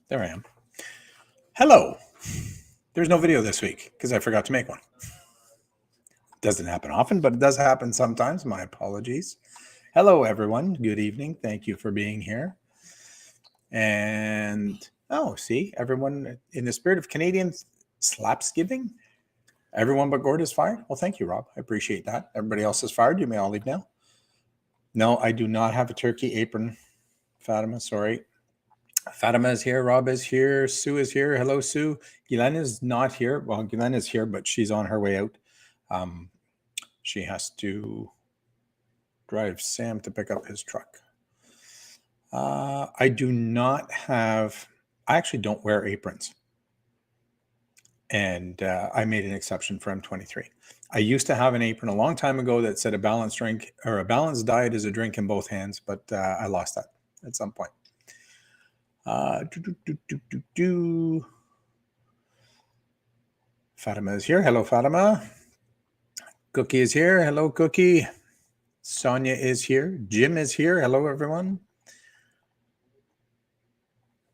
There I am. Hello. There's no video this week because I forgot to make one. Doesn't happen often, but it does happen sometimes. My apologies. Hello, everyone. Good evening. Thank you for being here. And, see, everyone in the spirit of Canadian slapsgiving, everyone but Gord is fired. Well, thank you, Rob. I appreciate that. Everybody else is fired. You may all leave now. No, I do not have a turkey apron, Fatima. Sorry. Fatima is here. Rob is here. Sue is here. Hello, Sue. Guylaine is not here. Well, Guylaine is here, but she's on her way out. She has to drive Sam to pick up his truck. I do not have, I actually don't wear aprons. And I made an exception for M23. I used to have an apron a long time ago that said a balanced drink or a balanced diet is a drink in both hands, but I lost that at some point. Fatima is here. Hello, Fatima. Cookie is here. Hello, Cookie. Sonia is here. Jim is here. Hello, everyone.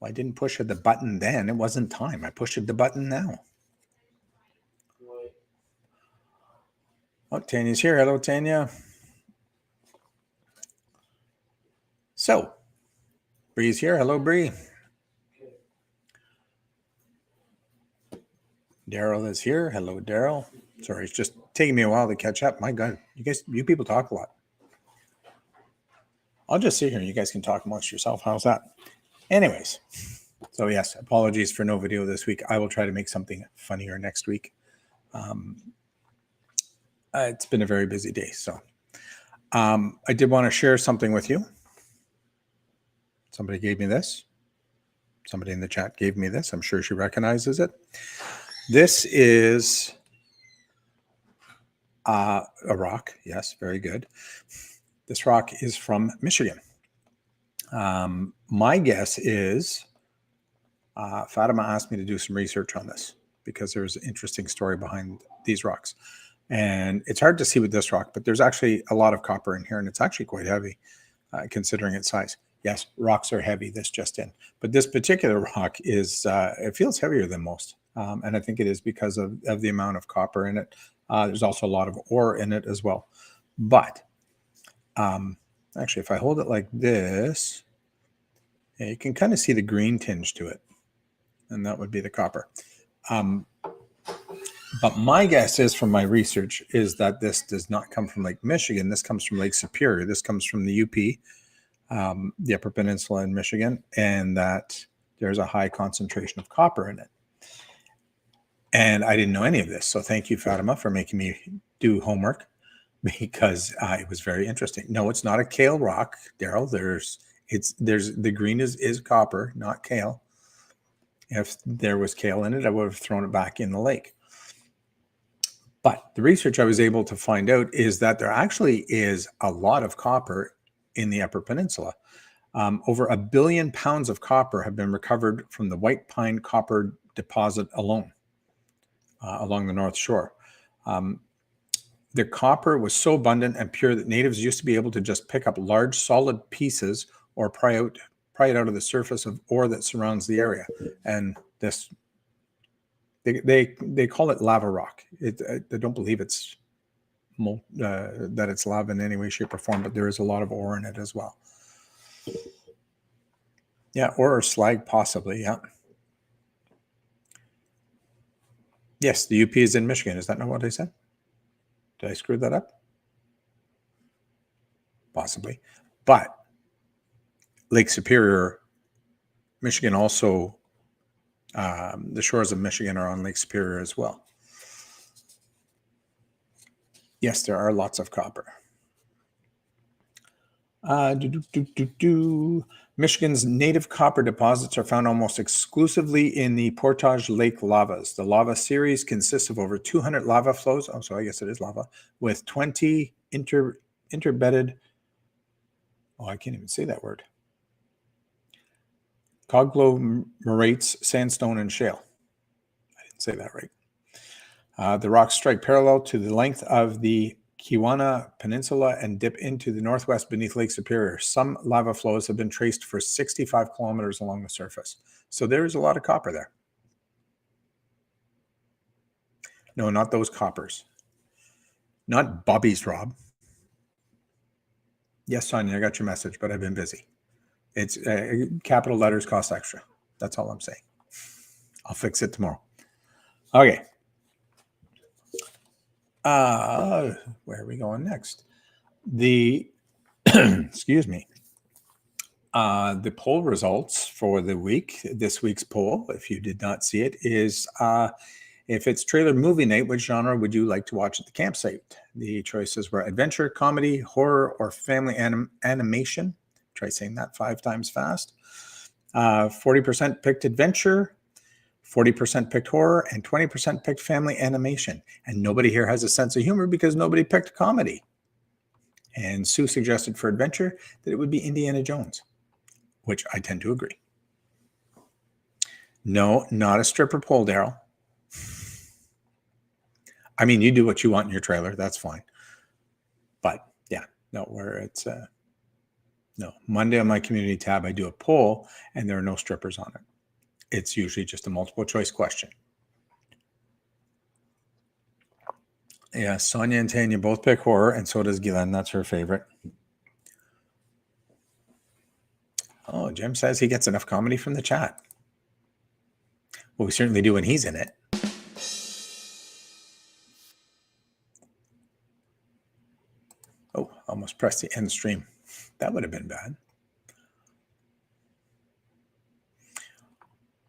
Well, I didn't push the button then. It wasn't time. I pushed the button now. Oh, Tanya's here. Hello, Tanya. So, Bree's here. Hello, Bree. Daryl is here. Hello, Daryl. Sorry, it's just taking me a while to catch up. My God, you people talk a lot. I'll just sit here and you guys can talk amongst yourself. How's that? Anyways, so yes, apologies for no video this week. I will try to make something funnier next week. It's been a very busy day. So I did want to share something with you. Somebody gave me this. Somebody in the chat gave me this. I'm sure she recognizes it. This is a rock. Yes, very good. This rock is from Michigan. My guess is Fatima asked me to do some research on this because there's an interesting story behind these rocks. And it's hard to see with this rock, but there's actually a lot of copper in here, and it's actually quite heavy considering its size. Yes, rocks are heavy, this just in. But this particular rock is, it feels heavier than most. And I think it is because of the amount of copper in it. There's also a lot of ore in it as well. But actually, if I hold it like this, you can kind of see the green tinge to it. And that would be the copper. But my guess is from my research is that this does not come from Lake Michigan. This comes from Lake Superior. This comes from the UP, the Upper Peninsula in Michigan, and that there's a high concentration of copper in it. And I didn't know any of this. So thank you, Fatima, for making me do homework because it was very interesting. No, it's not a kale rock, Daryl. The green is copper, not kale. If there was kale in it, I would have thrown it back in the lake. But the research I was able to find out is that there actually is a lot of copper in the Upper Peninsula. Over 1 billion pounds of copper have been recovered from the White Pine copper deposit alone along the North Shore. The copper was so abundant and pure that natives used to be able to just pick up large solid pieces or pry it out of the surface of ore that surrounds the area. And this, they call it lava rock. I don't believe it's that it's lava in any way, shape, or form, but there is a lot of ore in it as well. Yeah, ore or slag possibly, yeah. Yes, the UP is in Michigan. Is that not what I said? Did I screw that up? Possibly. But Lake Superior, Michigan also, the shores of Michigan are on Lake Superior as well. Yes, there are lots of copper. Michigan's native copper deposits are found almost exclusively in the Portage Lake lavas. The lava series consists of over 200 lava flows. Oh, so I guess it is lava with 20 interbedded. Oh, I can't even say that word. Conglomerates, sandstone, and shale. I didn't say that right. The rocks strike parallel to the length of the Kiwana Peninsula and dip into the northwest beneath Lake Superior. Some lava flows have been traced for 65 kilometers along the surface. So there's a lot of copper there. No, not those coppers. Not Bobby's, Rob. Yes, Sonia, I got your message, but I've been busy. It's capital letters cost extra. That's all I'm saying. I'll fix it tomorrow. Okay. Where are we going next? The excuse me. The poll results for the week, this week's poll, if you did not see it, is if it's trailer movie night, which genre would you like to watch at the campsite? The choices were adventure, comedy, horror, or family animation. Try saying that 5 times fast. 40% picked adventure, 40% picked horror, and 20% picked family animation. And nobody here has a sense of humor because nobody picked comedy. And Sue suggested for adventure that it would be Indiana Jones, which I tend to agree. No, not a stripper poll, Daryl. I mean, you do what you want in your trailer. That's fine. But yeah, no, where it's no. Monday on my community tab, I do a poll and there are no strippers on it. It's usually just a multiple choice question. Yeah, Sonia and Tanya both pick horror, and so does Guylaine. That's her favorite. Oh, Jim says he gets enough comedy from the chat. Well, we certainly do when he's in it. Oh, almost pressed the end stream. That would have been bad.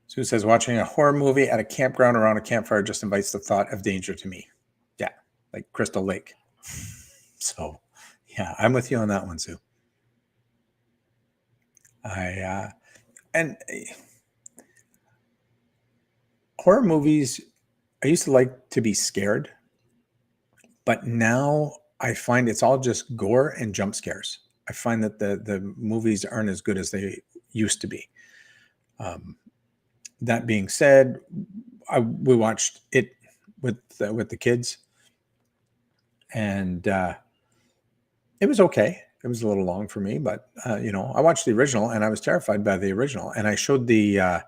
Sue says, watching a horror movie at a campground around a campfire just invites the thought of danger to me. Yeah, like Crystal Lake. So, yeah, I'm with you on that one, Sue. Horror movies, I used to like to be scared, but now I find it's all just gore and jump scares. I find that the movies aren't as good as they used to be. That being said, we watched it with the kids, and it was okay. It was a little long for me, but I watched the original, and I was terrified by the original. And I showed the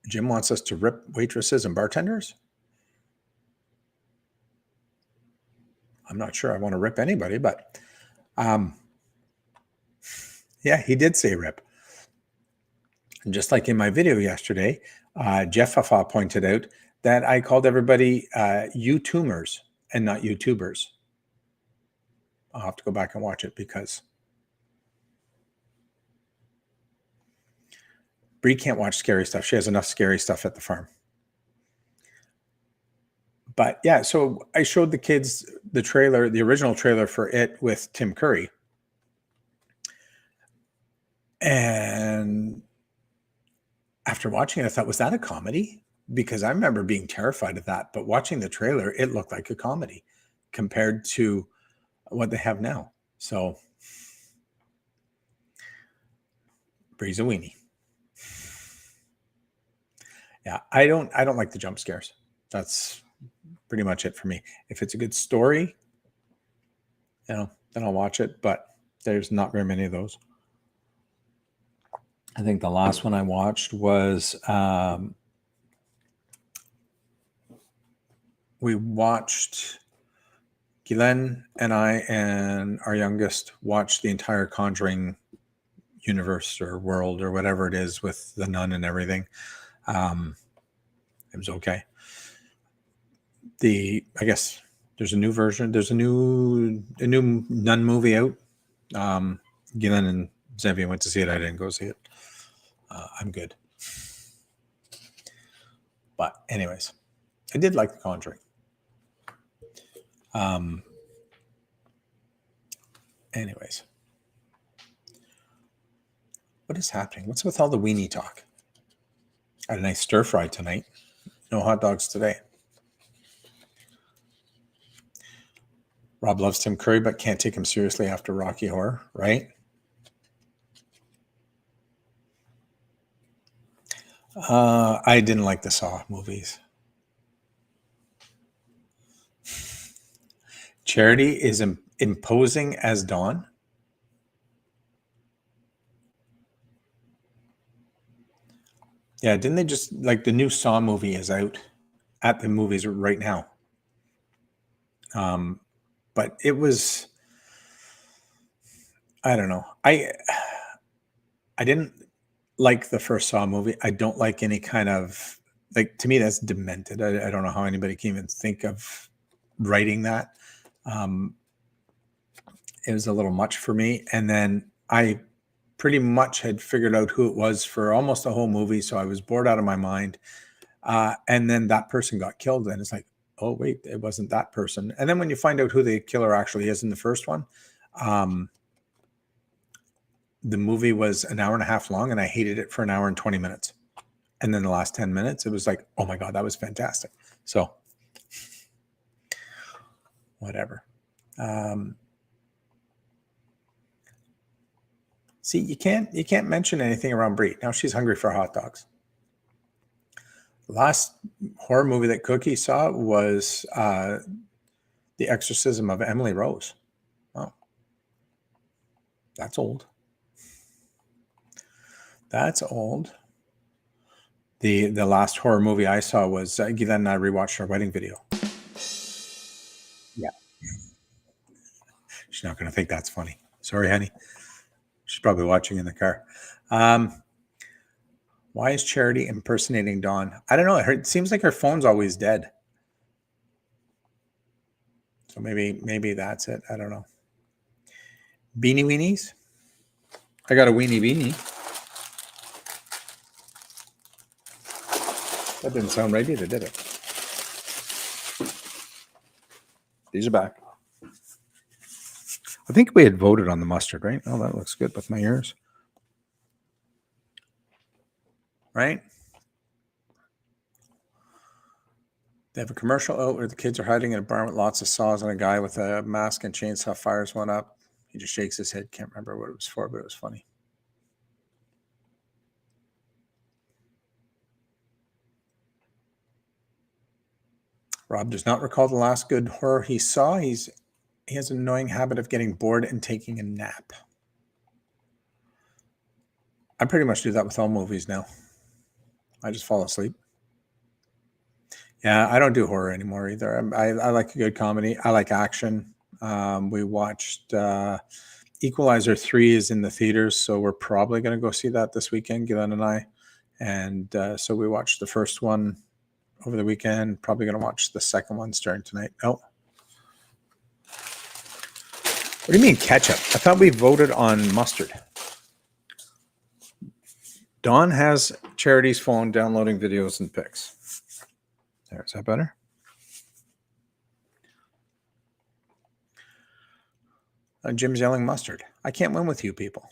Jim wants us to rip waitresses and bartenders. I'm not sure I want to rip anybody, but yeah, he did say rip. And just like in my video yesterday, Jeff Fafa pointed out that I called everybody YouTubers and not YouTubers. I'll have to go back and watch it because Bree can't watch scary stuff. She has enough scary stuff at the farm. But yeah, so I showed the kids the trailer, the original trailer for it with Tim Curry. And after watching it, I thought, was that a comedy? Because I remember being terrified of that. But watching the trailer, it looked like a comedy compared to what they have now. So, Bree's a weenie. Yeah, I don't like the jump scares. That's pretty much it for me. If it's a good story, then I'll watch it. But there's not very many of those. I think the last one I watched was we watched, Guylaine and I and our youngest watched the entire Conjuring universe or world or whatever it is with the nun and everything. It was okay. I guess there's a new version. There's a new nun movie out. Guylaine and Xavier went to see it. I didn't go see it. I'm good. But anyways, I did like The Conjuring. Anyways, what is happening? What's with all the weenie talk? I had a nice stir fry tonight. No hot dogs today. Rob loves Tim Curry, but can't take him seriously after Rocky Horror, right? I didn't like the Saw movies. Charity is imposing as Dawn. Yeah, didn't they just like the new Saw movie is out at the movies right now? Um, but it was, I don't know. I didn't like the first Saw movie. I don't like any kind of like, to me that's demented. I don't know how anybody can even think of writing that. Um, it was a little much for me. And then I pretty much had figured out who it was for almost the whole movie, so I was bored out of my mind. And then that person got killed, and it's like, oh wait, it wasn't that person. And then when you find out who the killer actually is in the first one, um, the movie was an hour and a half long, and I hated it for an hour and 20 minutes. And then the last 10 minutes, it was like, oh my god, that was fantastic. So whatever. See, you can't mention anything around Brie. Now she's hungry for hot dogs. Last horror movie that Cookie saw was The Exorcism of Emily Rose. Oh, that's old. That's old. The last horror movie I saw was Gila and I rewatched our wedding video. Yeah, she's not going to think that's funny. Sorry, honey. She's probably watching in the car. Why is Charity impersonating Dawn? I don't know. It seems like her phone's always dead. So maybe that's it. I don't know. Beanie weenies. I got a weenie beanie. That didn't sound right either, did it? These are back. I think we had voted on the mustard, right? Oh, that looks good with my ears. Right? They have a commercial out where the kids are hiding in a barn with lots of saws and a guy with a mask and chainsaw fires one up. He just shakes his head. Can't remember what it was for, but it was funny. Rob does not recall the last good horror he saw. He has an annoying habit of getting bored and taking a nap. I pretty much do that with all movies now. I just fall asleep. Yeah, I don't do horror anymore either. I like a good comedy. I like action. We watched Equalizer 3 is in the theaters, so we're probably going to go see that this weekend, Glenn and I. And so we watched the first one over the weekend. Probably going to watch the second one starting tonight. Oh. What do you mean ketchup? I thought we voted on mustard. Dawn has Charity's phone downloading videos and pics. There, is that better? Jim's yelling mustard. I can't win with you people.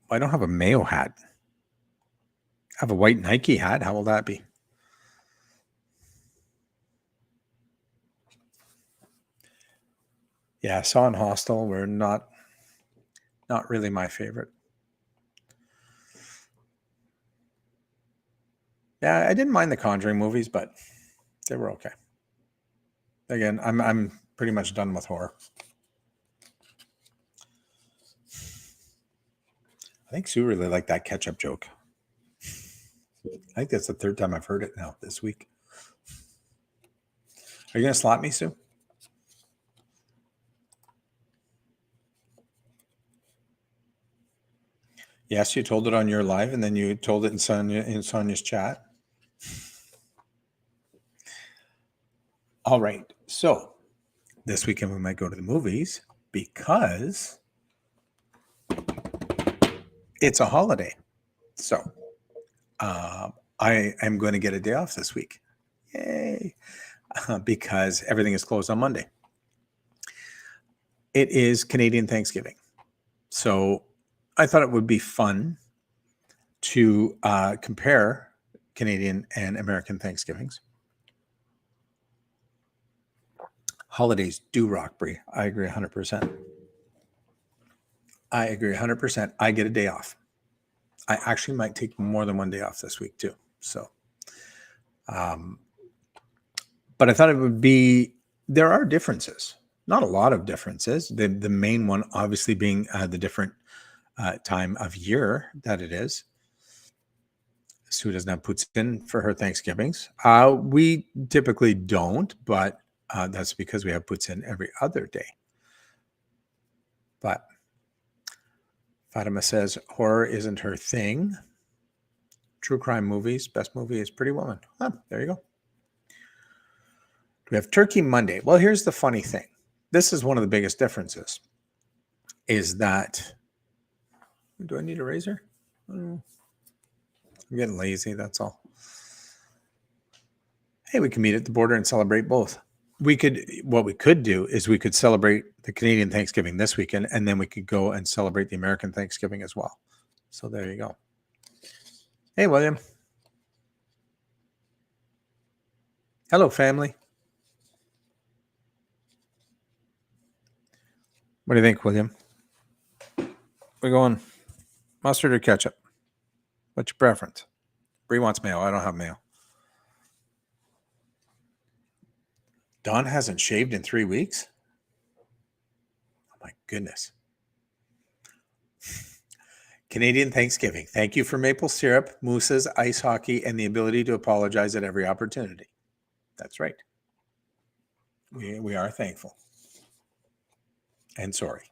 I don't have a mayo hat. I have a white Nike hat. How will that be? Yeah, Saw and Hostel were not really my favorite. Yeah, I didn't mind the Conjuring movies, but they were okay. Again, I'm pretty much done with horror. I think Sue really liked that ketchup joke. I think that's the third time I've heard it now this week. Are you going to slap me, Sue? Yes, you told it on your live, and then you told it in Sonia's chat. All right. So this weekend we might go to the movies because it's a holiday. So I am going to get a day off this week. Yay. Because everything is closed on Monday. It is Canadian Thanksgiving. So I thought it would be fun to compare Canadian and American Thanksgivings. Holidays do rock, Brie. I agree 100%. I agree 100%. I get a day off. I actually might take more than one day off this week too. So, but I thought it would be, there are differences, not a lot of differences. The main one obviously being the different time of year that it is. Sue doesn't have poutine for her Thanksgivings. We typically don't, but that's because we have poutine every other day. But Fatima says horror isn't her thing. True crime movies. Best movie is Pretty Woman. There you go. We have Turkey Monday. Well, here's the funny thing. This is one of the biggest differences. Is that, do I need a razor? I'm getting lazy, that's all. Hey, we can meet at the border and celebrate both. What we could do is we could celebrate the Canadian Thanksgiving this weekend, and then we could go and celebrate the American Thanksgiving as well. So there you go. Hey, William. Hello, family. What do you think, William? We're going mustard or ketchup? What's your preference? Bree wants mayo. I don't have mayo. Dawn hasn't shaved in 3 weeks? Oh, my goodness. Canadian Thanksgiving. Thank you for maple syrup, mousses, ice hockey, and the ability to apologize at every opportunity. That's right. We are thankful. And sorry.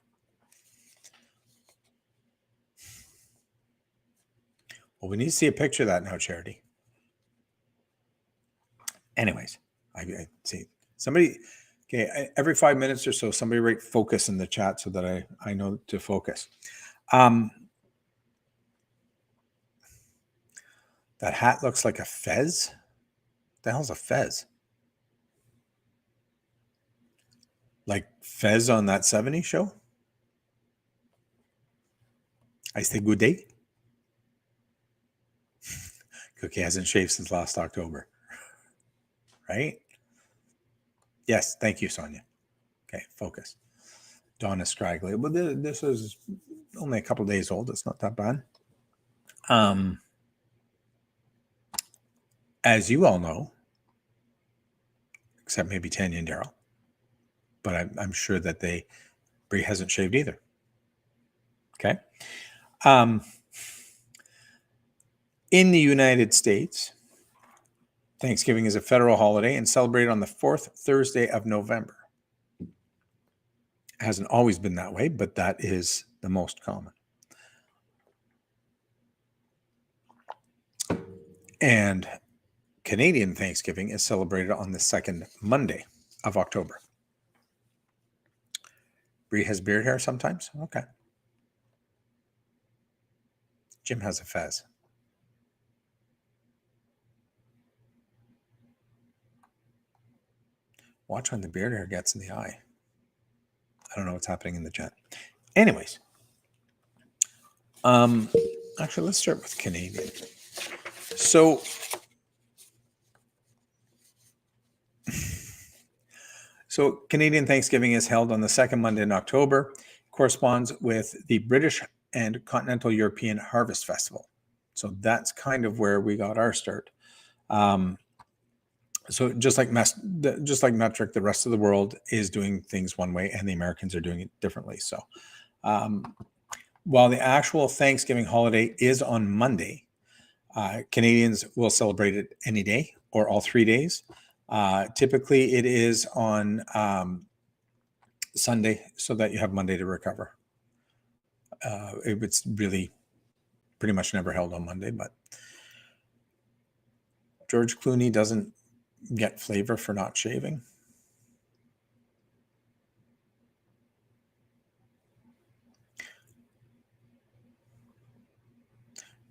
Well, we need to see a picture of that now, Charity. Anyways, I see somebody. Okay, every 5 minutes or so, somebody write focus in the chat so that I know to focus. That hat looks like a fez. What the hell's a fez? Like Fez on that 70s show? I say good day. Cookie hasn't shaved since last October. Right? Yes, thank you, Sonia. Okay, focus. Dawn is straggly. But this is only a couple days old. It's not that bad. As you all know, except maybe Tanya and Daryl, but I'm sure that Brie hasn't shaved either. Okay. In the United States, Thanksgiving is a federal holiday and celebrated on the 4th Thursday of November. It hasn't always been that way, but that is the most common. And Canadian Thanksgiving is celebrated on the second Monday of October. Brie has beard hair sometimes? Okay. Jim has a fez. Watch when the beard hair gets in the eye. I don't know what's happening in the chat. Anyways. Actually, let's start with Canadian. So Canadian Thanksgiving is held on the second Monday in October. It corresponds with the British and Continental European Harvest Festival. So that's kind of where we got our start. So just like metric, the rest of the world is doing things one way, and the Americans are doing it differently. So while the actual Thanksgiving holiday is on Monday, Canadians will celebrate it any day or all 3 days. Typically, it is on Sunday so that you have Monday to recover. It's really pretty much never held on Monday, but George Clooney doesn't get flavor for not shaving.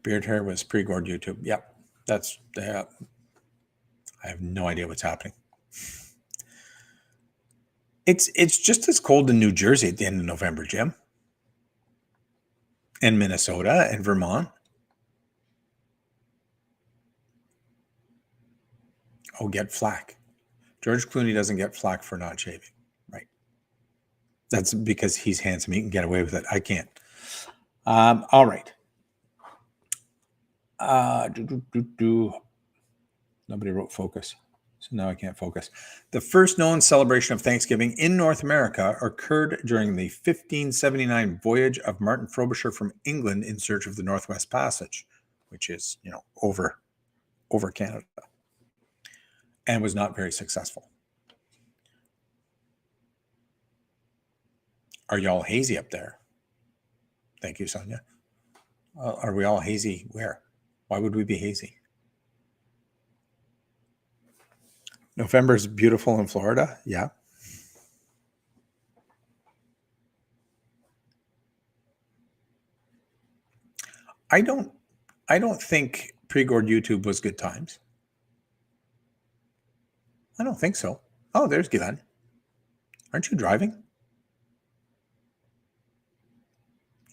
Beard hair was pre-gored YouTube. Yep, that's I have no idea what's happening. It's just as cold in New Jersey at the end of November, Jim. And Minnesota and Vermont. Oh, get flack. George Clooney doesn't get flack for not shaving. Right. That's because he's handsome. He can get away with it. I can't. All right. Nobody wrote focus, so now I can't focus. The first known celebration of Thanksgiving in North America occurred during the 1579 voyage of Martin Frobisher from England in search of the Northwest Passage, which is, over Canada, and was not very successful. Are y'all hazy up there? Thank you, Sonia. Are we all hazy? Where? Why would we be hazy? November is beautiful in Florida. Yeah. I don't think pre-gored YouTube was good times. I don't think so. Oh, there's Glenn. Aren't you driving?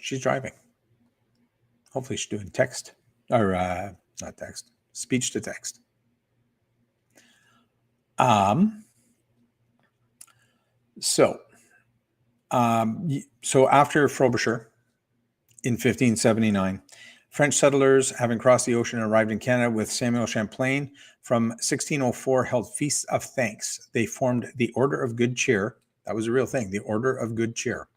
She's driving. Hopefully she's doing text or not text, speech to text. So after Frobisher in 1579, French settlers, having crossed the ocean, arrived in Canada with Samuel Champlain. From 1604, held feasts of thanks. They formed the Order of Good Cheer. That was a real thing, the Order of Good Cheer.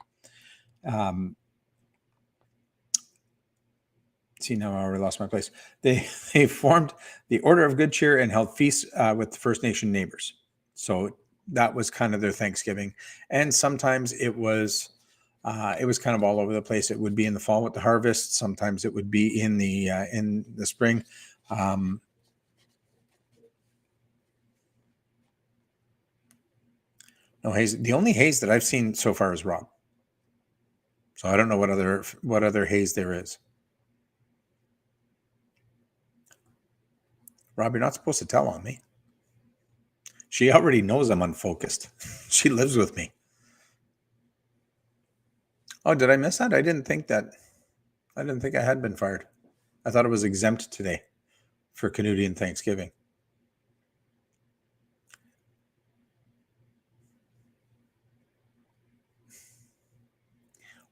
See, now I already lost my place. They formed the Order of Good Cheer and held feasts with the First Nation neighbors. So that was kind of their Thanksgiving. And sometimes it was kind of all over the place. It would be in the fall with the harvest. Sometimes it would be in the spring. No haze. The only haze that I've seen so far is Rob. So I don't know what other haze there is. Rob, you're not supposed to tell on me. She already knows I'm unfocused. She lives with me. Oh, did I miss that? I didn't think I had been fired. I thought it was exempt today for Canadian Thanksgiving.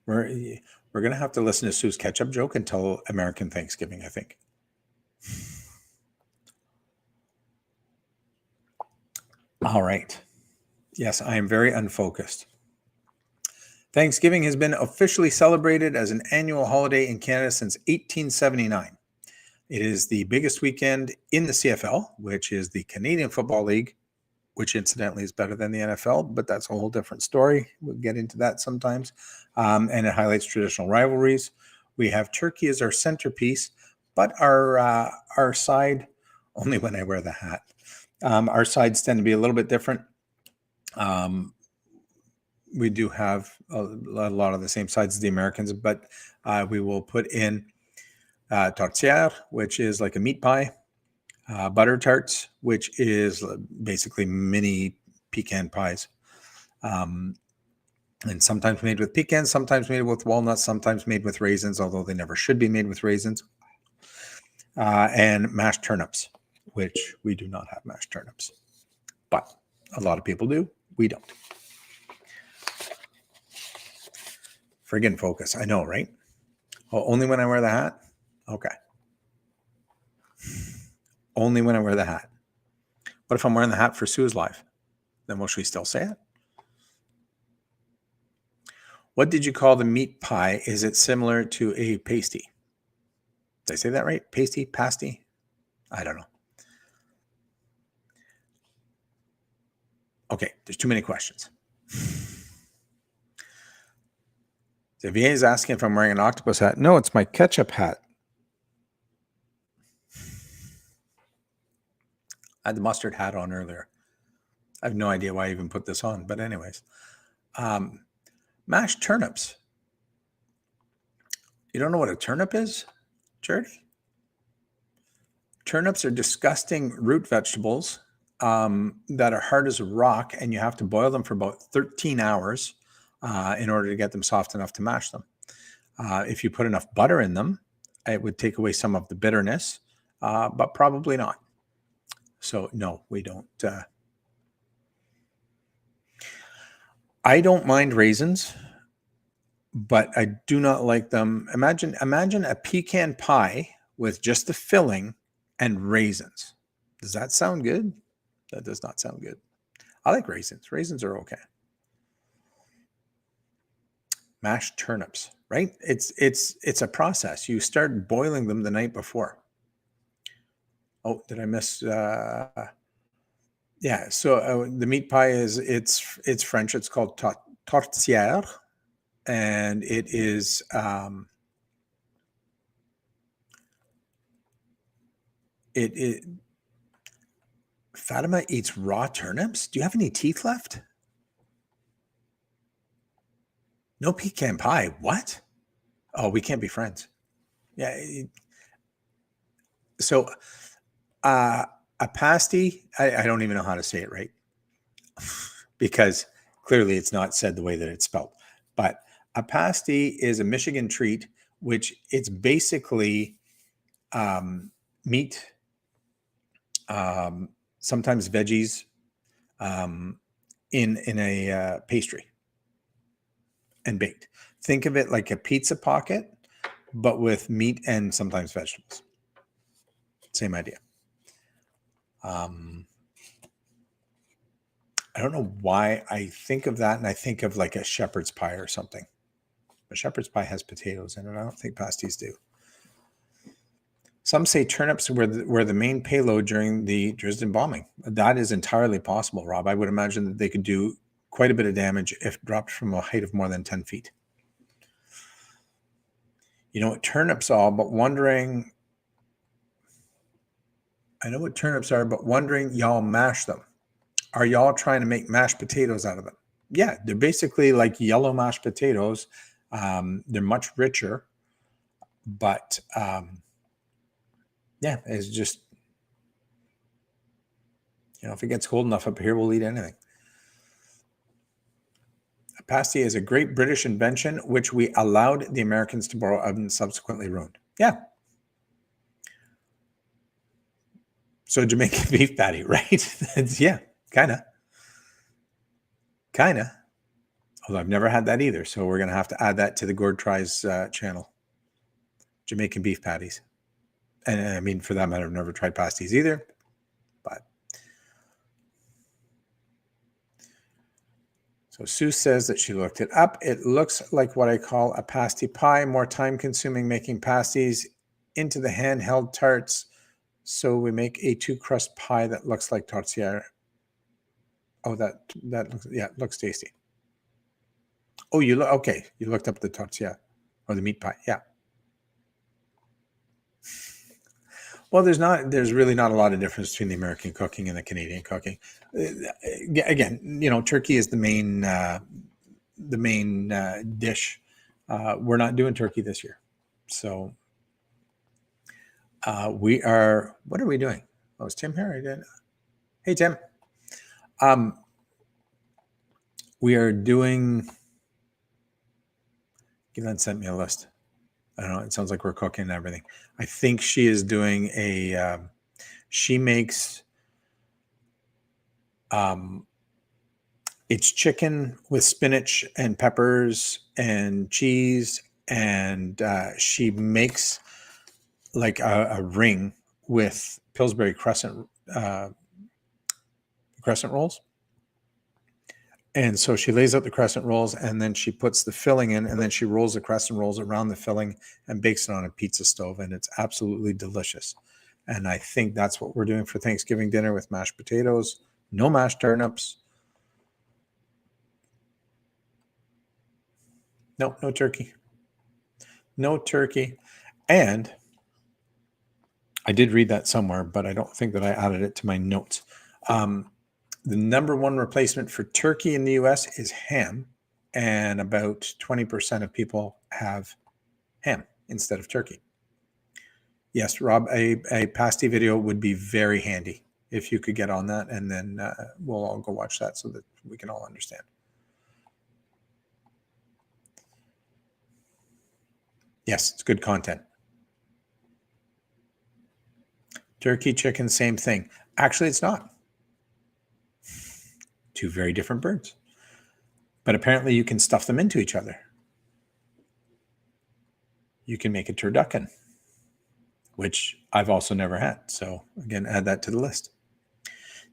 We're going to have to listen to Sue's ketchup joke until American Thanksgiving, I think. All right. Yes, I am very unfocused. Thanksgiving has been officially celebrated as an annual holiday in Canada since 1879. It is the biggest weekend in the CFL, which is the Canadian Football League, which incidentally is better than the NFL, but that's a whole different story. We'll get into that sometimes. And it highlights traditional rivalries. We have turkey as our centerpiece, but our side, only when I wear the hat, our sides tend to be a little bit different. We do have a lot of the same sides as the Americans, but we will put in tourtière, which is like a meat pie, butter tarts, which is basically mini pecan pies, and sometimes made with pecans, sometimes made with walnuts, sometimes made with raisins, although they never should be made with raisins, and mashed turnips, which we do not have mashed turnips, but a lot of people do. We don't. Friggin' focus. I know, right? Oh, only when I wear the hat? Okay. Only when I wear the hat. What if I'm wearing the hat for Sue's life? Then will she still say it? What did you call the meat pie? Is it similar to a pasty? Did I say that right? Pasty? Pasty? I don't know. Okay, there's too many questions. Xavier is asking if I'm wearing an octopus hat. No, it's my ketchup hat. I had the mustard hat on earlier. I have no idea why I even put this on, but anyways. Mashed turnips. You don't know what a turnip is, Charity? Turnips are disgusting root vegetables that are hard as a rock, and you have to boil them for about 13 hours in order to get them soft enough to mash them. If you put enough butter in them, it would take away some of the bitterness, but probably not. So no, we don't. I don't mind raisins, but I do not like them. Imagine a pecan pie with just the filling and raisins. Does that sound good? That does not sound good. I like raisins. Raisins are okay. Mashed turnips, right? It's a process. You start boiling them the night before. Oh, did I miss? Yeah. So the meat pie it's French. It's called tourtière, and it is it. Fatima eats raw turnips. Do you have any teeth left? No pecan pie. What? Oh, we can't be friends. Yeah. So a pasty, I don't even know how to say it right because clearly it's not said the way that it's spelled. But a pasty is a Michigan treat, which it's basically meat, sometimes veggies, in a pastry and baked. Think of it like a pizza pocket, but with meat and sometimes vegetables. Same idea. I don't know why I think of that, and I think of like a shepherd's pie or something. But shepherd's pie has potatoes in it. I don't think pasties do. Some say turnips were the main payload during the Dresden bombing. That is entirely possible, Rob. I would imagine that they could do quite a bit of damage if dropped from a height of more than 10 feet. You know what turnips are, but wondering... I know what turnips are, but wondering y'all mash them. Are y'all trying to make mashed potatoes out of them? Yeah, they're basically like yellow mashed potatoes. They're much richer, but yeah, it's just, if it gets cold enough up here, we'll eat anything. A pasty is a great British invention, which we allowed the Americans to borrow and subsequently ruined. Yeah. So Jamaican beef patty, right? Yeah, kind of. Although I've never had that either. So we're going to have to add that to the Gord Tries channel. Jamaican beef patties. And I mean, for that matter, I've never tried pasties either. But so Sue says that she looked it up. It looks like what I call a pasty pie, more time consuming making pasties into the handheld tarts. So we make a 2-crust pie that looks like tortilla. Oh, that looks tasty. Oh, you looked up the tortilla or the meat pie. Yeah. Well, there's really not a lot of difference between the American cooking and the Canadian cooking. Again, turkey is the main dish. We're not doing turkey this year. So what are we doing? Oh, is Tim here? Hey, Tim. We are doing, Glenn sent me a list. I don't know. It sounds like we're cooking and everything. I think she is doing she makes, it's chicken with spinach and peppers and cheese. And she makes like a ring with Pillsbury crescent rolls. And so she lays out the crescent rolls and then she puts the filling in and then she rolls the crescent rolls around the filling and bakes it on a pizza stove. And it's absolutely delicious. And I think that's what we're doing for Thanksgiving dinner with mashed potatoes, no mashed turnips. No turkey. No turkey. And I did read that somewhere, but I don't think that I added it to my notes. The number one replacement for turkey in the US is ham, and about 20% of people have ham instead of turkey. Yes, Rob, a pasty video would be very handy if you could get on that, and then we'll all go watch that so that we can all understand. Yes, it's good content. Turkey, chicken, same thing. Actually, it's not. Two very different birds. But apparently you can stuff them into each other. You can make a turducken. which I've also never had. So again, add that to the list.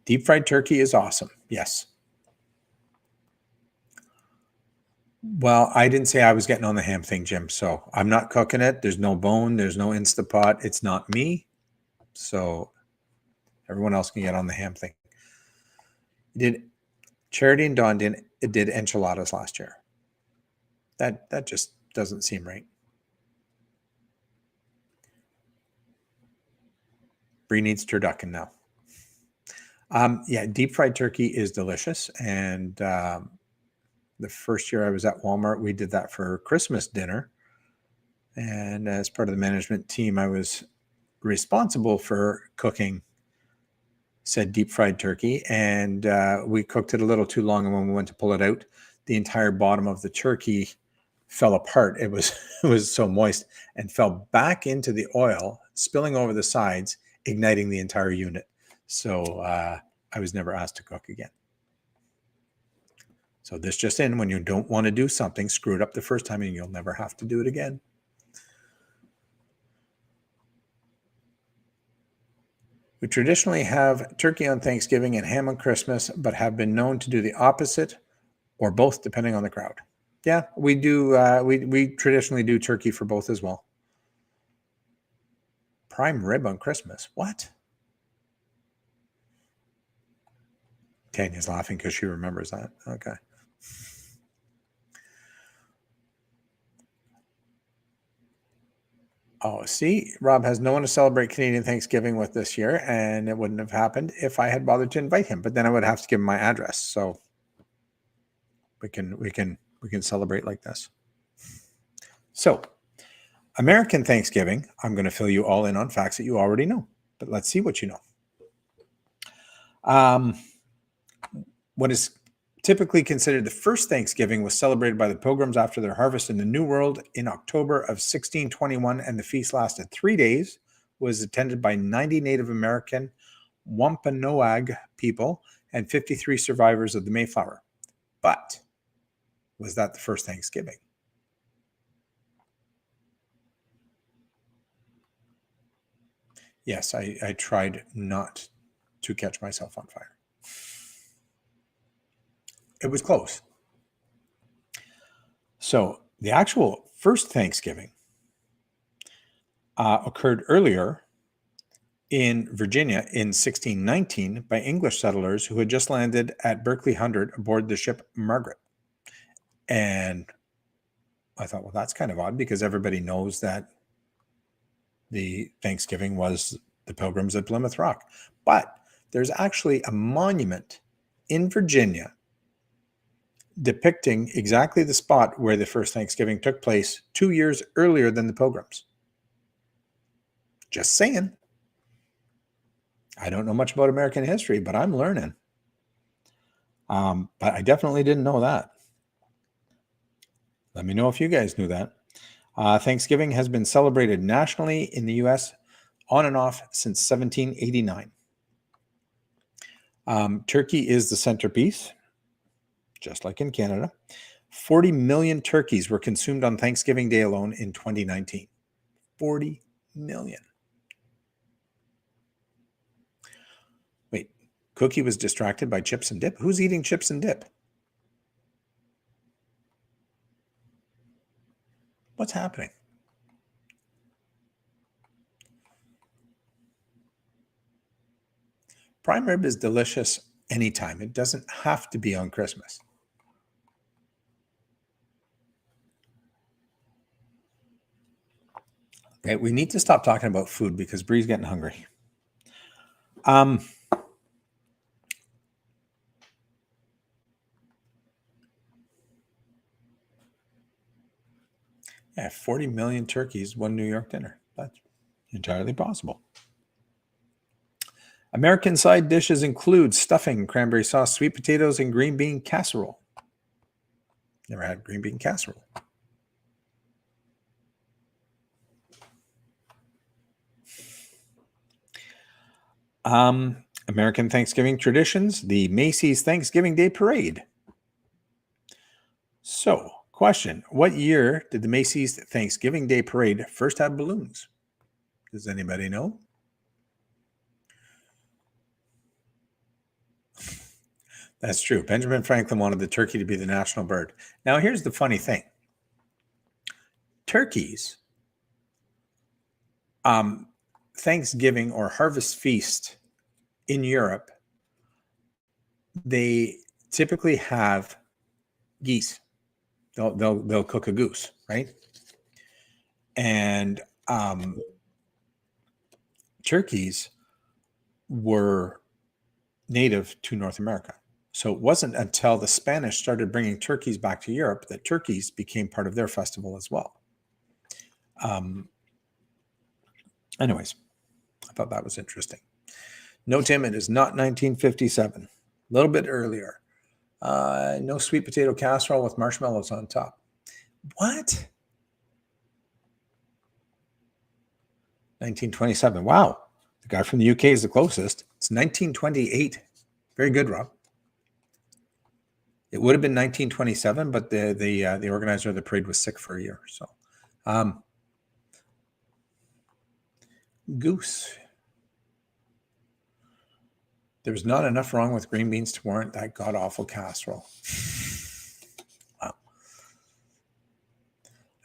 Deep fried turkey is awesome. Yes. Well, I didn't say I was getting on the ham thing, Jim. So I'm not cooking it. There's no bone. There's no Instapot. It's not me. So everyone else can get on the ham thing. Charity and Dawn did enchiladas last year. That just doesn't seem right. Brie needs turducken now. Yeah, deep fried turkey is delicious. And the first year I was at Walmart, we did that for Christmas dinner. And as part of the management team, I was responsible for cooking said deep fried turkey. And we cooked it a little too long. And when we went to pull it out, the entire bottom of the turkey fell apart. It was so moist and fell back into the oil, spilling over the sides, igniting the entire unit. So I was never asked to cook again. So this just in, when you don't want to do something, screw it up the first time and you'll never have to do it again. We traditionally have turkey on Thanksgiving and ham on Christmas, but have been known to do the opposite or both, depending on the crowd. Yeah, we do. We traditionally do turkey for both as well. Prime rib on Christmas. What? Tanya's laughing because she remembers that. Okay. Oh, see, Rob has no one to celebrate Canadian Thanksgiving with this year, and it wouldn't have happened if I had bothered to invite him. But then I would have to give him my address, so we can celebrate like this. So, American Thanksgiving, I'm going to fill you all in on facts that you already know, but let's see what you know. What is typically considered the first Thanksgiving was celebrated by the Pilgrims after their harvest in the New World in October of 1621, and the feast lasted 3 days, was attended by 90 Native American Wampanoag people and 53 survivors of the Mayflower. But was that the first Thanksgiving? Yes, I tried not to catch myself on fire. It was close. So the actual first Thanksgiving occurred earlier in Virginia in 1619 by English settlers who had just landed at Berkeley Hundred aboard the ship Margaret. And I thought, well, that's kind of odd because everybody knows that the Thanksgiving was the Pilgrims at Plymouth Rock. But there's actually a monument in Virginia depicting exactly the spot where the first Thanksgiving took place 2 years earlier than the Pilgrims. Just saying. I don't know much about American history, but I'm learning. But I definitely didn't know that. Let me know if you guys knew that. Thanksgiving has been celebrated nationally in the U.S. on and off since 1789. Turkey is the centerpiece, just like in Canada. 40 million turkeys were consumed on Thanksgiving Day alone in 2019. 40 million. Wait, Cookie was distracted by chips and dip? Who's eating chips and dip? What's happening? Prime rib is delicious anytime. It doesn't have to be on Christmas. Okay, we need to stop talking about food because Bree's getting hungry. Yeah, 40 million turkeys, one New York dinner. That's entirely possible. American side dishes include stuffing, cranberry sauce, sweet potatoes, and green bean casserole. Never had green bean casserole. American Thanksgiving traditions, the Macy's Thanksgiving Day Parade. So, question, what year did the Macy's Thanksgiving Day Parade first have balloons? Does anybody know? That's true. Benjamin Franklin wanted the turkey to be the national bird. Now, here's the funny thing. Turkeys, Thanksgiving or harvest feast in Europe, they typically have geese. They'll cook a goose, right? And turkeys were native to North America. So it wasn't until the Spanish started bringing turkeys back to Europe that turkeys became part of their festival as well. Anyways, I thought that was interesting. No, Tim, it is not 1957. A little bit earlier. No sweet potato casserole with marshmallows on top. What? 1927. Wow. The guy from the UK is the closest. It's 1928. Very good, Rob. It would have been 1927, but the organizer of the parade was sick for a year. So, goose. There's not enough wrong with green beans to warrant that god-awful casserole. Wow.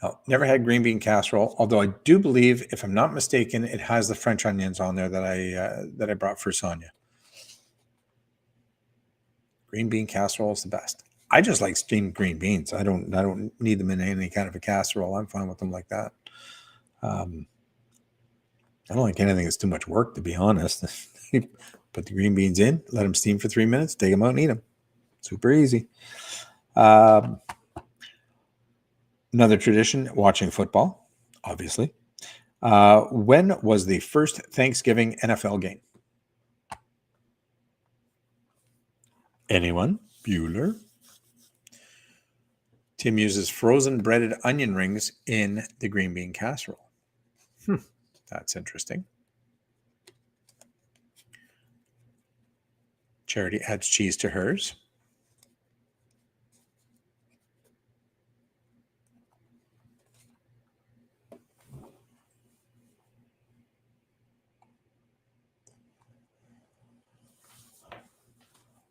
No, never had green bean casserole, although I do believe, if I'm not mistaken, it has the French onions on there that I brought for Sonia. Green bean casserole is the best. I just like steamed green beans. I don't need them in any kind of a casserole. I'm fine with them like that. I don't like anything that's too much work, to be honest. Put the green beans in, let them steam for 3 minutes, take them out and eat them. Super easy. Another tradition, watching football, obviously. When was the first Thanksgiving NFL game? Anyone? Bueller? Tim uses frozen breaded onion rings in the green bean casserole. That's interesting. Charity adds cheese to hers.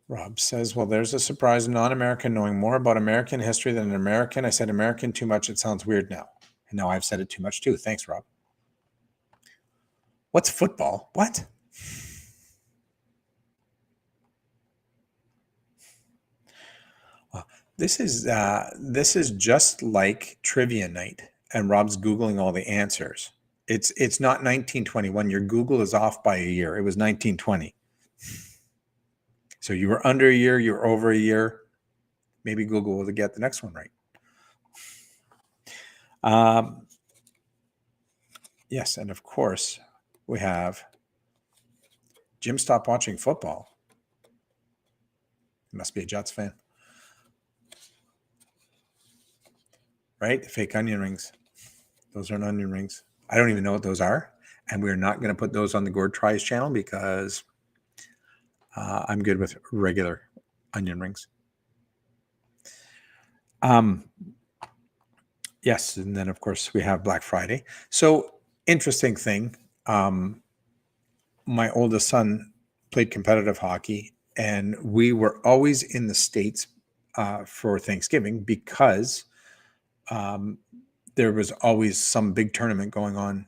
Rob says, well, there's a surprise non-American knowing more about American history than an American. I said American too much. It sounds weird now. And now I've said it too much too. Thanks, Rob. What's football? What? This is just like trivia night, and Rob's Googling all the answers. It's not 1921. Your Google is off by a year. It was 1920. So you were under a year, you were over a year. Maybe Google will get the next one right. Yes, and of course, we have Jim stopped watching football. He must be a Jets fan. Right? The fake onion rings. Those aren't onion rings. I don't even know what those are. And we're not going to put those on the Gord Tries channel because I'm good with regular onion rings. Yes, and then, of course, we have Black Friday. So, interesting thing. My oldest son played competitive hockey, and we were always in the States for Thanksgiving because there was always some big tournament going on,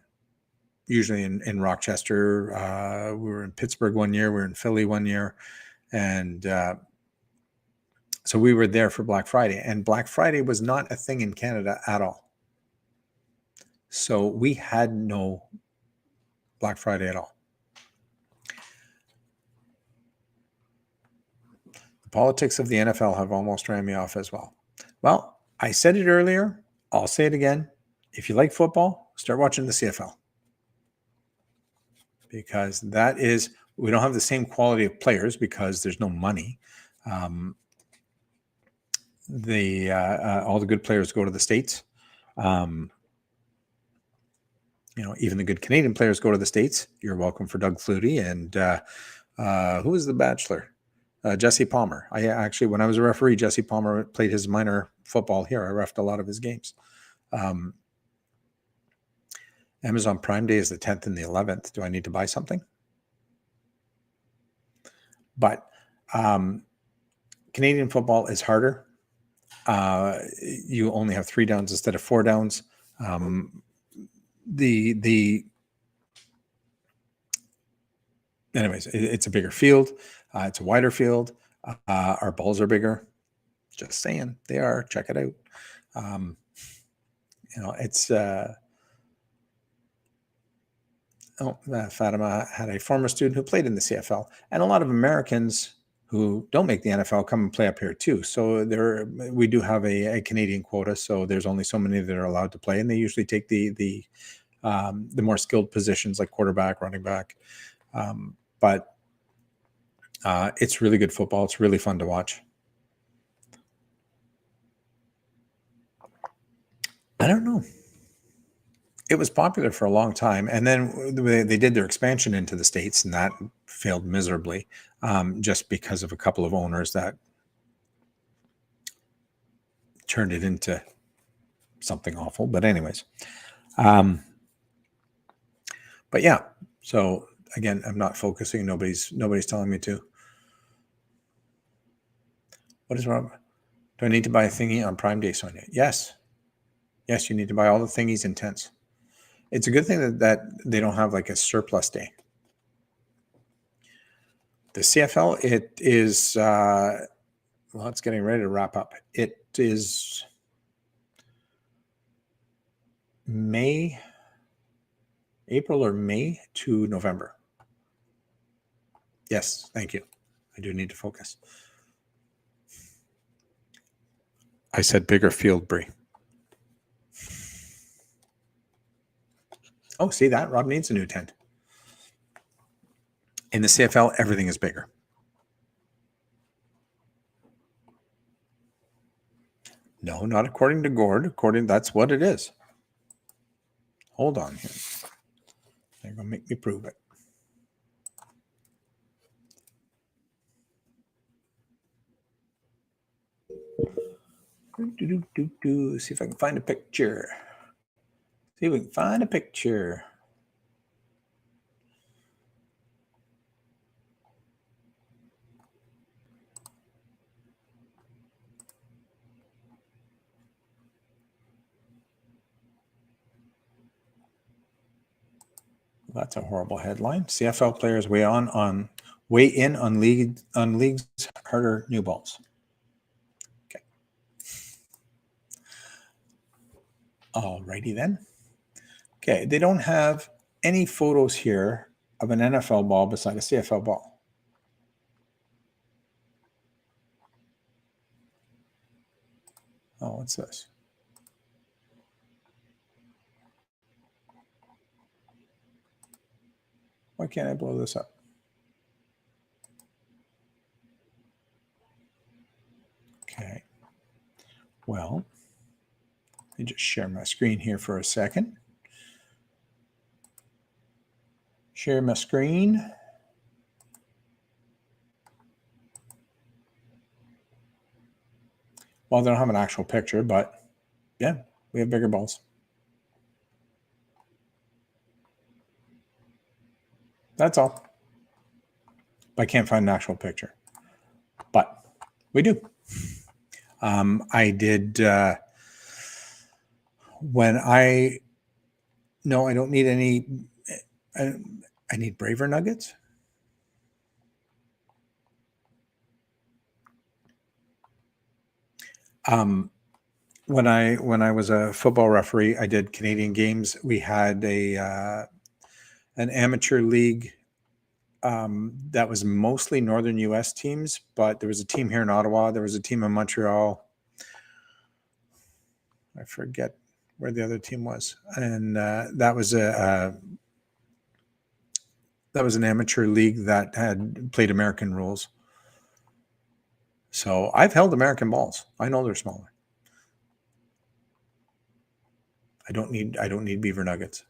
usually in Rochester. We were in Pittsburgh one year, we were in Philly one year, and so we were there for Black Friday. And Black Friday was not a thing in Canada at all. So we had no Black Friday at all. The politics of the NFL have almost ran me off as well. Well, I said it earlier. I'll say it again. If you like football, start watching the CFL. Because we don't have the same quality of players because there's no money. All the good players go to the States. Even the good Canadian players go to the States. You're welcome for Doug Flutie. And who was the Bachelor? Jesse Palmer. When I was a referee, Jesse Palmer played his minor football here. I reffed a lot of his games. Amazon Prime Day is the 10th and the 11th. Do I need to buy something? But Canadian football is harder. You only have 3 downs instead of 4 downs. Anyways, it's a bigger field. It's a wider field. Our balls are bigger. Just saying, they are. Check it out. It's. Fatima had a former student who played in the CFL, and a lot of Americans who don't make the NFL come and play up here too. So we do have a Canadian quota. So there's only so many that are allowed to play, and they usually take the more skilled positions like quarterback, running back. But it's really good football. It's really fun to watch. I don't know. It was popular for a long time, and then they did their expansion into the States, and that failed miserably, just because of a couple of owners that turned it into something awful. But anyways, but yeah. So again, I'm not focusing. Nobody's telling me to. What is wrong? Do I need to buy a thingy on Prime Day, Sonia? Yes. Yes, you need to buy all the thingies and tents. It's a good thing that they don't have like a surplus day. The CFL, it is, well, it's getting ready to wrap up. It is April or May to November. Yes, thank you. I do need to focus. I said bigger field, Brie. Oh, see that? Rob needs a new tent. In the CFL, everything is bigger. No, not according to Gord. That's what it is. Hold on here. They're going to make me prove it. See if I can find a picture. See if we can find a picture. That's a horrible headline. CFL players weigh in on leagues harder new balls. Okay. Alrighty then. Okay, they don't have any photos here of an NFL ball beside a CFL ball. Oh, what's this? Why can't I blow this up? Okay. Well, let me just share my screen here for a second. Share my screen. Well, they don't have an actual picture, but yeah, we have bigger balls. That's all. I can't find an actual picture, but we do. I did I don't need any. I need Braver Nuggets. When I was a football referee, I did Canadian games. We had an amateur league that was mostly northern U.S. teams, but there was a team here in Ottawa. There was a team in Montreal. I forget where the other team was, and that was an amateur league that had played American rules. So I've held American balls. I know they're smaller. I don't need Beaver Nuggets.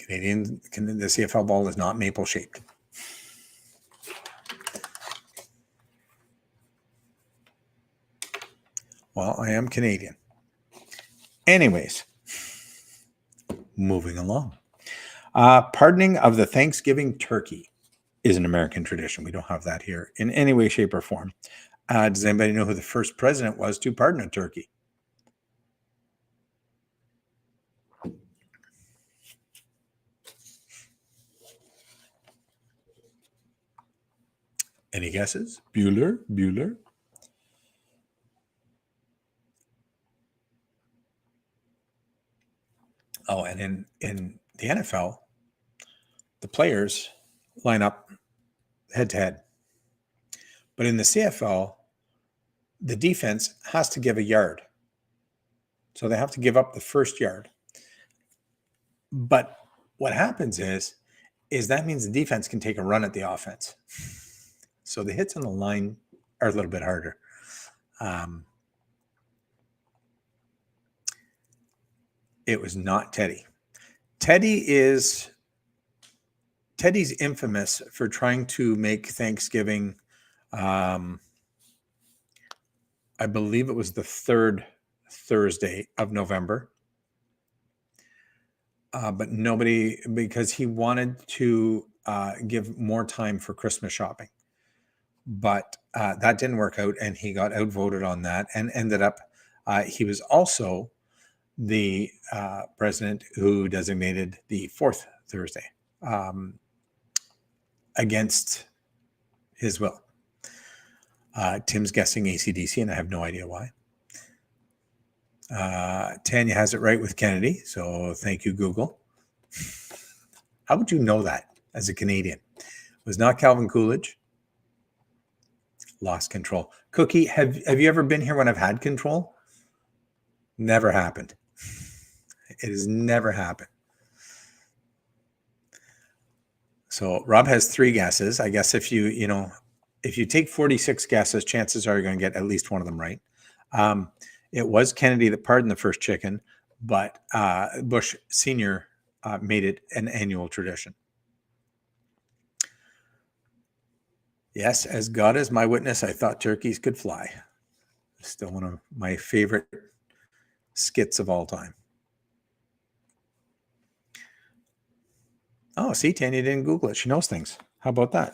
The CFL ball is not maple shaped. Well, I am Canadian. Anyways, moving along. Pardoning of the Thanksgiving turkey is an American tradition. We don't have that here in any way, shape, or form. Does anybody know who the first president was to pardon a turkey? Any guesses? Bueller. Oh, and in the NFL, the players line up head to head. But in the CFL, the defense has to give a yard. So they have to give up the first yard. But what happens is that means the defense can take a run at the offense. So the hits on the line are a little bit harder. It was not Teddy. Teddy's infamous for trying to make Thanksgiving, I believe it was the third Thursday of November. But nobody, because he wanted to give more time for Christmas shopping. But that didn't work out, and he got outvoted on that and ended up, he was also the president who designated the fourth Thursday against his will. Tim's guessing AC/DC, and I have no idea why. Tanya has it right with Kennedy, so thank you, Google. How would you know that as a Canadian? It was not Calvin Coolidge. Lost control. Cookie, have you ever been here when I've had control? Never happened. It has never happened. So Rob has 3 guesses. I guess if you take 46 guesses, chances are you're going to get at least one of them right. It was Kennedy that pardoned the first chicken, but Bush Sr. Made it an annual tradition. Yes, as God is my witness, I thought turkeys could fly. Still one of my favorite skits of all time. Oh, see, Tanya didn't Google it. She knows things. How about that?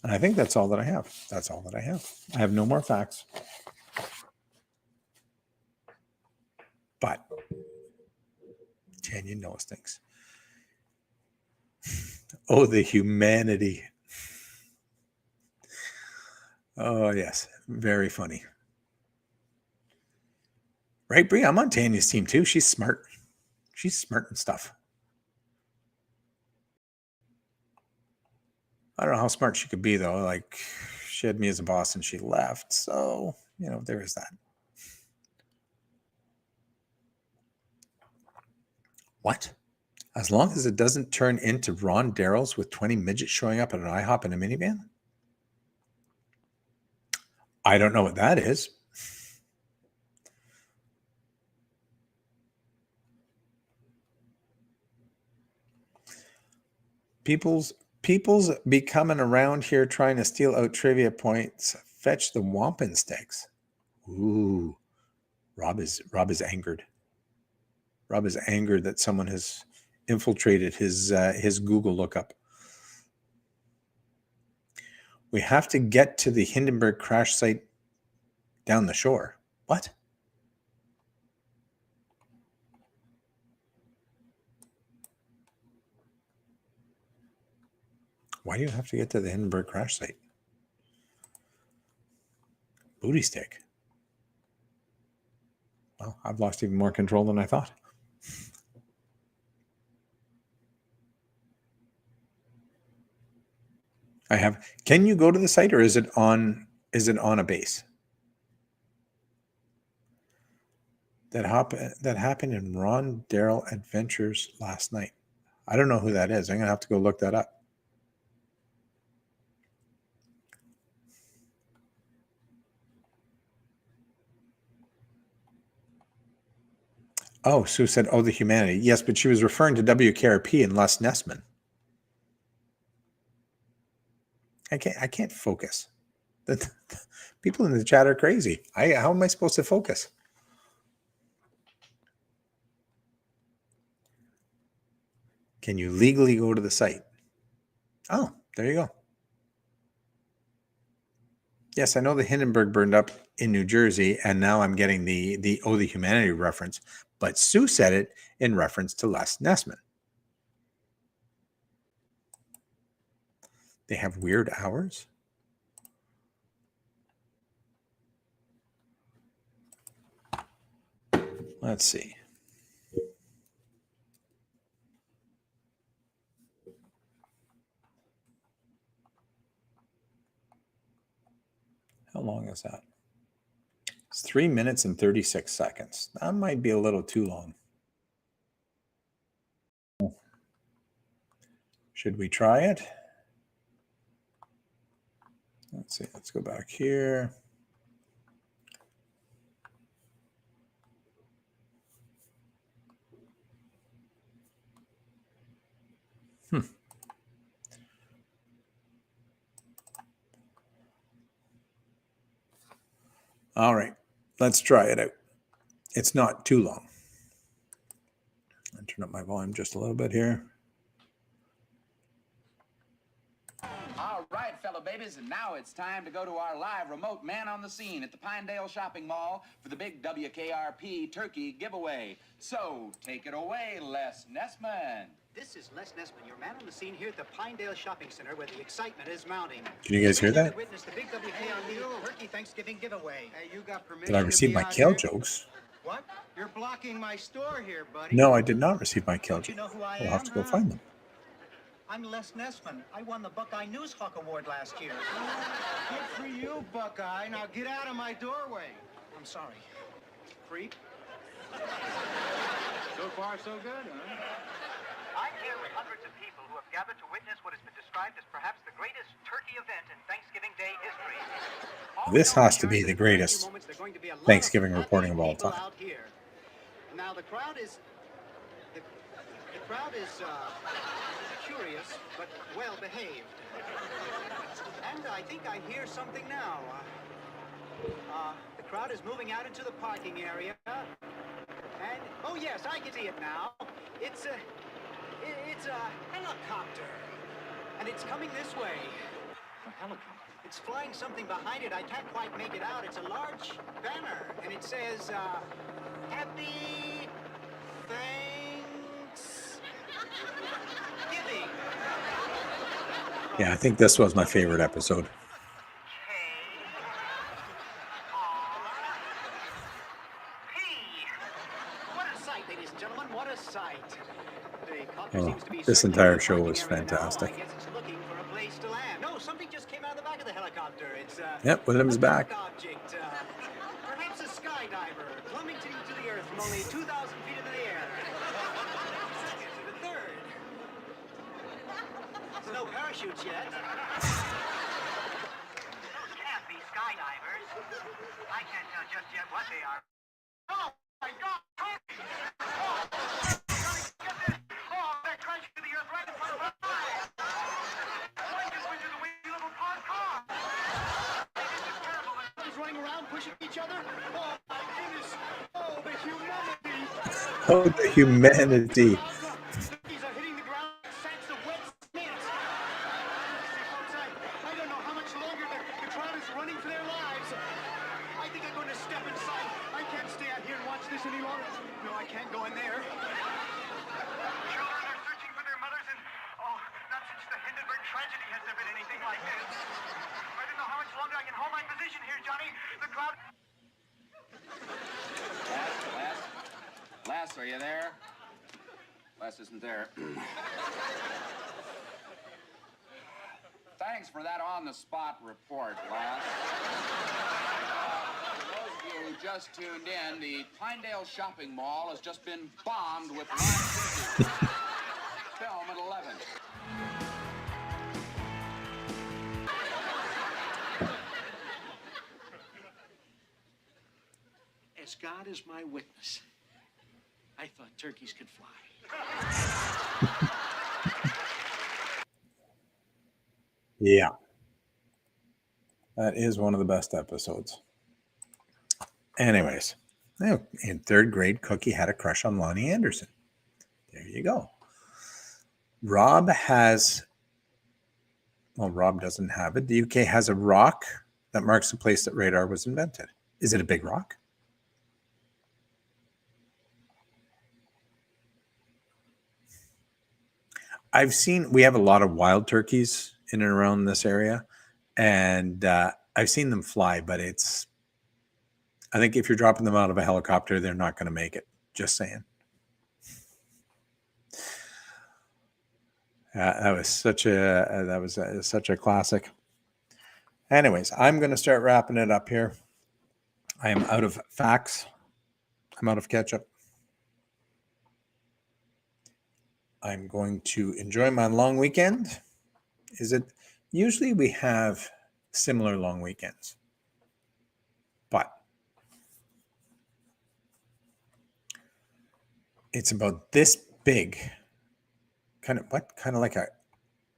And I think that's all that I have. That's all that I have. I have no more facts. But Tanya knows things. Oh, the humanity. Oh, yes. Very funny. Right, Brie? I'm on Tanya's team, too. She's smart. She's smart and stuff. I don't know how smart she could be, though. Like, she had me as a boss and she left. So, there is that. What? As long as it doesn't turn into Ron Darrell's with 20 midgets showing up at an IHOP in a minivan? I don't know what that is. People's be coming around here trying to steal out trivia points. Fetch the wampum sticks. Ooh, Rob is angered. Rob is angered that someone has infiltrated his Google lookup. We have to get to the Hindenburg crash site down the shore. What? Why do you have to get to the Hindenburg crash site? Booty stick. Well, I've lost even more control than I thought. I have. Can you go to the site, or is it on a base? That happened in Ron Darrell Adventures last night. I don't know who that is. I'm gonna have to go look that up. Oh, Sue said, "Oh, the humanity." Yes, but she was referring to WKRP and Les Nessman. I can't focus. The people in the chat are crazy. How am I supposed to focus? Can you legally go to the site? Oh, there you go. Yes, I know the Hindenburg burned up in New Jersey, and now I'm getting the Oh the Humanity reference. But Sue said it in reference to Les Nessman. They have weird hours? Let's see. How long is that? It's 3 minutes and 36 seconds. That might be a little too long. Should we try it? Let's see. Let's go back here. All right. Let's try it out. It's not too long. I'll turn up my volume just a little bit here. All right, fellow babies, and now it's time to go to our live remote man on the scene at the Pinedale Shopping Mall for the big WKRP turkey giveaway. So, take it away, Les Nessman. This is Les Nessman, your man on the scene here at the Pinedale Shopping Center where the excitement is mounting. Can you guys hear that? Witness the big WKRP turkey Thanksgiving giveaway. Hey, you got permission? Did I receive my kale jokes? What? You're blocking my store here, buddy. No, I did not receive my kale You jokes. know who I We'll am, have to go huh? find them. I'm Les Nessman. I won the Buckeye News Hawk Award last year. Good for you, Buckeye. Now get out of my doorway. I'm sorry. Creep. So far, so good, huh? I'm here with hundreds of people who have gathered to witness what has been described as perhaps the greatest turkey event in Thanksgiving Day history. This has to be the greatest Thanksgiving reporting of all time. Now the crowd is curious but well behaved, and I think I hear something now. The crowd is moving out into the parking area, and oh yes, I can see it now. It's a helicopter, and it's coming this way. A helicopter? It's flying something behind it. I can't quite make it out. It's a large banner, and it says, Happy Thanksgiving. Yeah, I think this was my favorite episode. What a sight, ladies and gentlemen. What a sight. Oh, this entire show was fantastic. I guess it's looking for a place to land. No, something just came out of the back of the helicopter. It's Yep, William's back. Object, perhaps a skydiver plummeting to the earth from only 2,000 feet into the air. Second to the third. There's no parachutes yet. Those can't be skydivers. I can't tell just yet what they are. Oh my God! Each other? Oh my goodness! Oh, the humanity! Oh, the humanity! Turkeys are hitting the ground like sacks of wet cement. Folks, I don't know how much longer the crowd is running for their lives. I think I'm going to step inside. I can't stay out here and watch this any longer. No, I can't go in there. Children are searching for their mothers, and not since the Hindenburg tragedy has there been anything like this. I don't know how much longer I can hold my position here, Johnny. The crowd. Les, are you there? Les isn't there. Thanks for that on-the-spot report, Les. For those of you who just tuned in, the Pinedale Shopping Mall has just been bombed with live turkeys. Film at 11. As God is my witness, I thought turkeys could fly. Yeah. That is one of the best episodes. Anyways, in third grade, Cookie had a crush on Lonnie Anderson. There you go. Rob has, well, Rob doesn't have it. The UK has a rock that marks the place that radar was invented. Is it a big rock? We have a lot of wild turkeys in and around this area, and I've seen them fly, but I think if you're dropping them out of a helicopter, they're not going to make it. Just saying. That was such a classic. Anyways, I'm going to start wrapping it up here. I am out of facts. I'm out of ketchup. I'm going to enjoy my long weekend. Usually we have similar long weekends, but it's about this big, kind of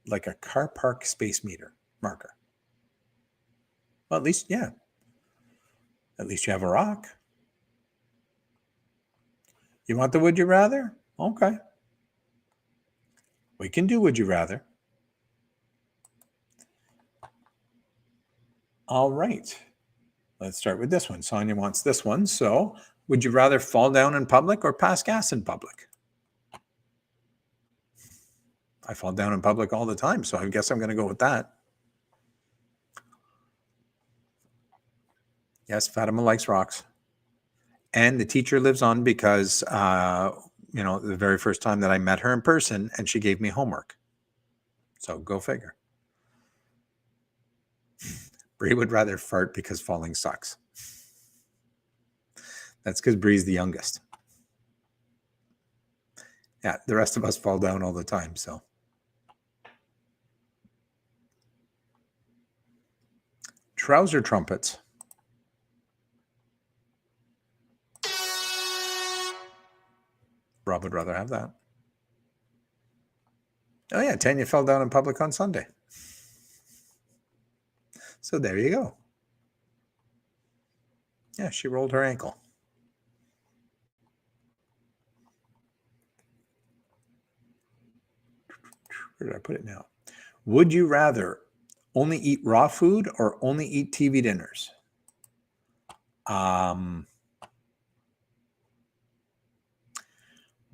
like a car park space meter marker. Well, at least you have a rock. You want the would you rather? Okay. We can do would you rather. All right. Let's start with this one. Sonia wants this one. So, would you rather fall down in public or pass gas in public? I fall down in public all the time, so I guess I'm going to go with that. Yes, Fatima likes rocks. And the teacher lives on because, the very first time that I met her in person, and she gave me homework. So go figure. Bree would rather fart because falling sucks. That's because Bree's the youngest. Yeah, the rest of us fall down all the time, so. Trouser trumpets. Rob would rather have that. Oh yeah, Tanya fell down in public on Sunday. So there you go. Yeah, she rolled her ankle. Where did I put it now? Would you rather only eat raw food or only eat TV dinners?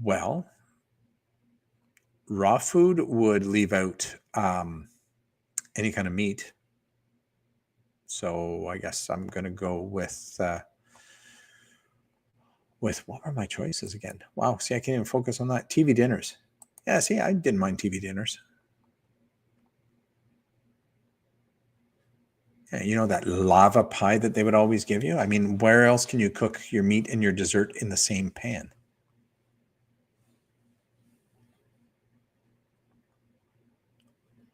Well, raw food would leave out any kind of meat. So I guess I'm going to go with what were my choices again? Wow, see, I can't even focus on that. TV dinners. Yeah, see, I didn't mind TV dinners. Yeah, you know that lava pie that they would always give you? I mean, where else can you cook your meat and your dessert in the same pan?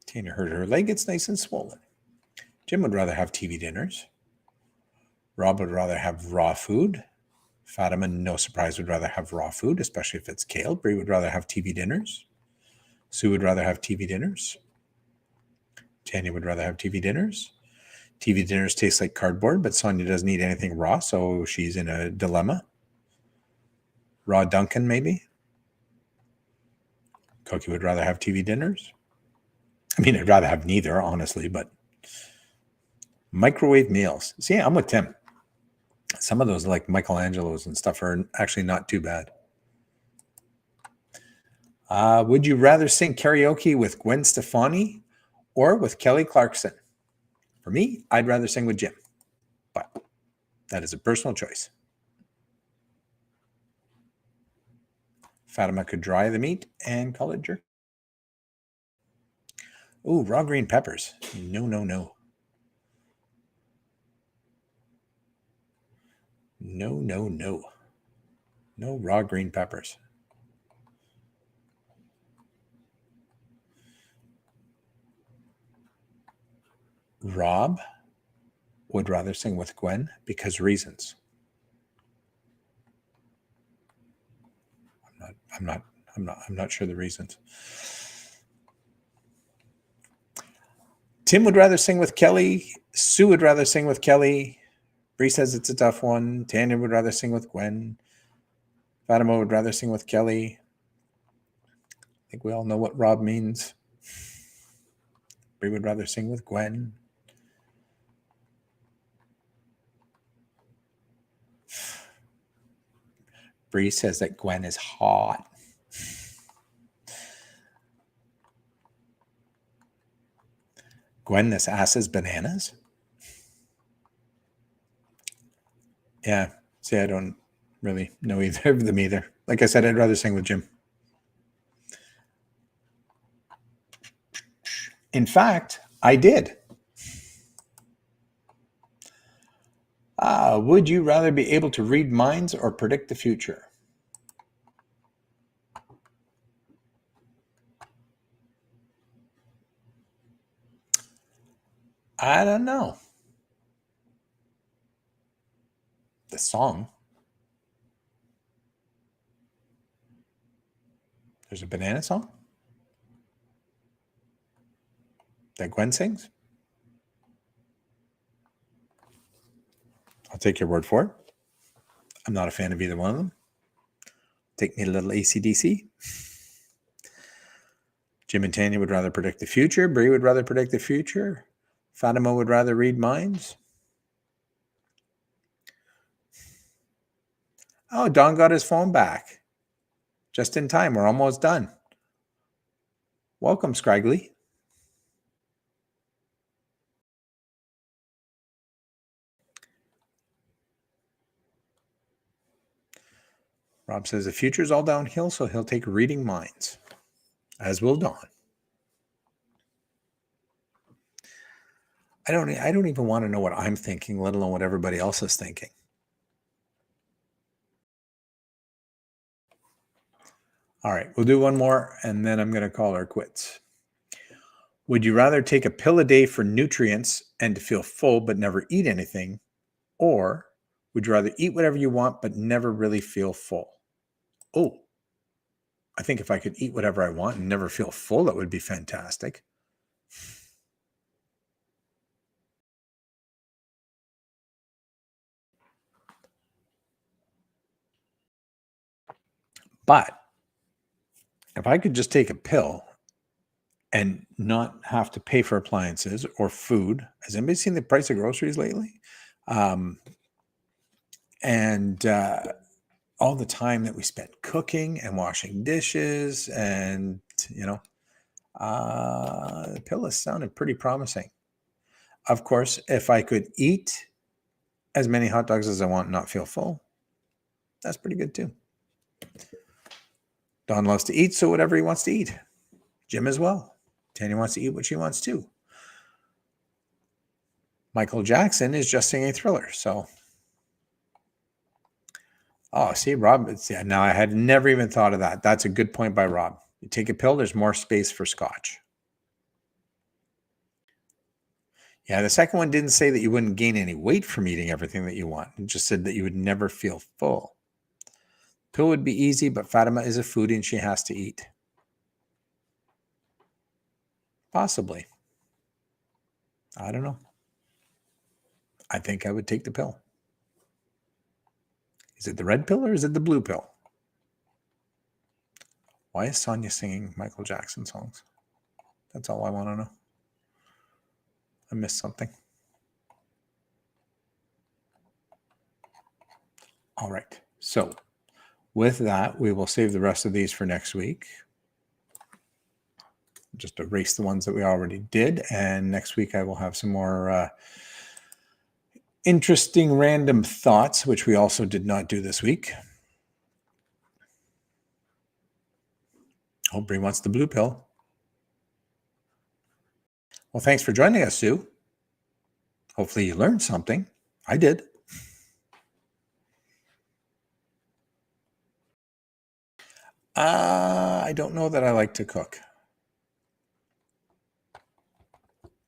Tina hurt her leg. It's nice and swollen. Jim would rather have TV dinners. Rob would rather have raw food. Fatima, no surprise, would rather have raw food, especially if it's kale. Brie would rather have TV dinners. Sue would rather have TV dinners. Tanya would rather have TV dinners. TV dinners taste like cardboard, but Sonia doesn't eat anything raw, so she's in a dilemma. Raw Duncan, maybe. Cookie would rather have TV dinners. I mean, I'd rather have neither, honestly, but microwave meals. See, I'm with Tim. Some of those, like Michelangelo's and stuff, are actually not too bad. Would you rather sing karaoke with Gwen Stefani or with Kelly Clarkson? For me, I'd rather sing with Jim, but that is a personal choice. Fatima could dry the meat and call it jerky. Ooh, raw green peppers. No, no, no. No, no, no. No raw green peppers. Rob would rather sing with Gwen because reasons. I'm not sure the reasons. Tim would rather sing with Kelly. Sue would rather sing with Kelly. Bree says it's a tough one. Tanya would rather sing with Gwen. Fatima would rather sing with Kelly. think we all know what Rob means. Brie would rather sing with Gwen. Brie says that Gwen is hot. Gwen, this ass is bananas. Yeah. See, I don't really know either of them either. Like I said, I'd rather sing with Jim. In fact, I did. Would you rather be able to read minds or predict the future? I don't know. The song. There's a banana song that Gwen sings. I'll take your word for it. I'm not a fan of either one of them. Take me a little AC/DC. Jim and Tanya would rather predict the future. Brie would rather predict the future. Fatima would rather read minds. Oh, Don got his phone back. Just in time. We're almost done. Welcome, Scraggly. Rob says the future's all downhill, so he'll take reading minds, as will Don. I don't even want to know what I'm thinking, let alone what everybody else is thinking. All right, we'll do one more, and then I'm going to call her quits. Would you rather take a pill a day for nutrients and to feel full but never eat anything? Or would you rather eat whatever you want but never really feel full? Oh, I think if I could eat whatever I want and never feel full, that would be fantastic. But if I could just take a pill and not have to pay for appliances or food, has anybody seen the price of groceries lately? And all the time that we spent cooking and washing dishes, and the pill has sounded pretty promising. Of course, if I could eat as many hot dogs as I want and not feel full, that's pretty good too. Don loves to eat, so whatever he wants to eat. Jim as well. Tanya wants to eat what she wants too. Michael Jackson is just singing Thriller, so. Oh, see, Rob, yeah, now I had never even thought of that. That's a good point by Rob. You take a pill, there's more space for scotch. Yeah, the second one didn't say that you wouldn't gain any weight from eating everything that you want. It just said that you would never feel full. Pill would be easy, but Fatima is a foodie and she has to eat. Possibly. I don't know. I think I would take the pill. Is it the red pill or is it the blue pill? Why is Sonia singing Michael Jackson songs? That's all I want to know. I missed something. All right. So with that, we will save the rest of these for next week. Just erase the ones that we already did. And next week I will have some more interesting random thoughts, which we also did not do this week. Oh, Brie wants the blue pill. Well, thanks for joining us, Sue. Hopefully you learned something. I did. I don't know that I like to cook.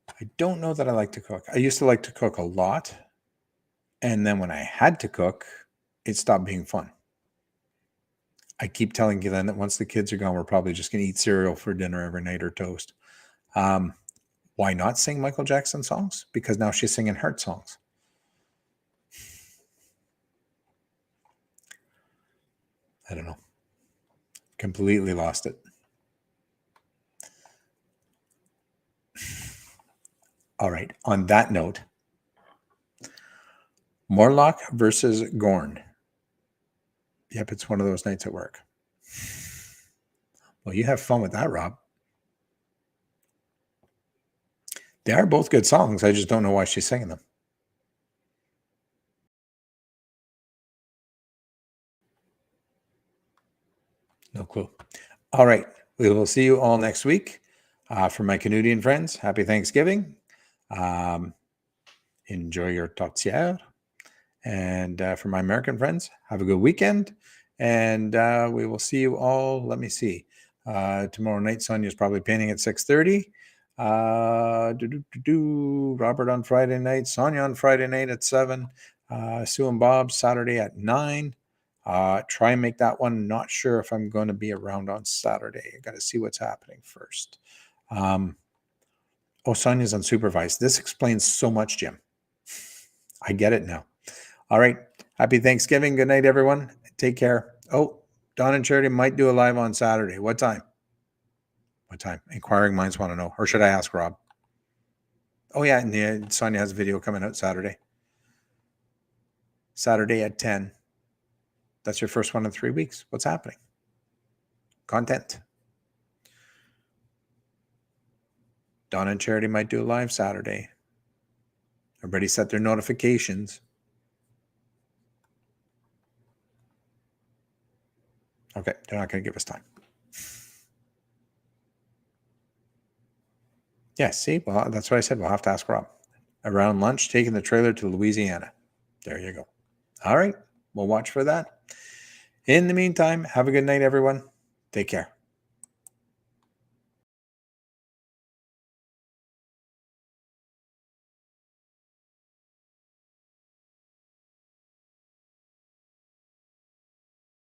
I don't know that I like to cook. I used to like to cook a lot. And then when I had to cook, it stopped being fun. I keep telling Glenn that once the kids are gone, we're probably just going to eat cereal for dinner every night or toast. Why not sing Michael Jackson songs? Because now she's singing heart songs. I don't know. Completely lost it. All right. On that note, Morlock versus Gorn. Yep, it's one of those nights at work. Well, you have fun with that, Rob. They are both good songs. I just don't know why she's singing them. No clue. All right. We will see you all next week. For my Canadian friends, happy Thanksgiving. Enjoy your tourtière. And for my American friends, have a good weekend. And we will see you all. Let me see. Tomorrow night, Sonia's probably painting at 6:30. Robert on Friday night. Sonia on Friday night at 7. Sue and Bob Saturday at 9. Try and make that one. Not sure if I'm going to be around on Saturday. I got to see what's happening first. Sonia's unsupervised. This explains so much, Jim. I get it now. All right. Happy Thanksgiving. Good night, everyone. Take care. Oh, Don and Charity might do a live on Saturday. What time? What time? Inquiring minds want to know. Or should I ask Rob? Oh, yeah. And Sonia has a video coming out Saturday. Saturday at 10. That's your first one in 3 weeks. What's happening? Content. Don and Charity might do a live Saturday. Everybody set their notifications. Okay, they're not going to give us time. Yeah, see? Well, that's what I said. We'll have to ask Rob. Around lunch, taking the trailer to Louisiana. There you go. All right, we'll watch for that. In the meantime, have a good night, everyone. Take care.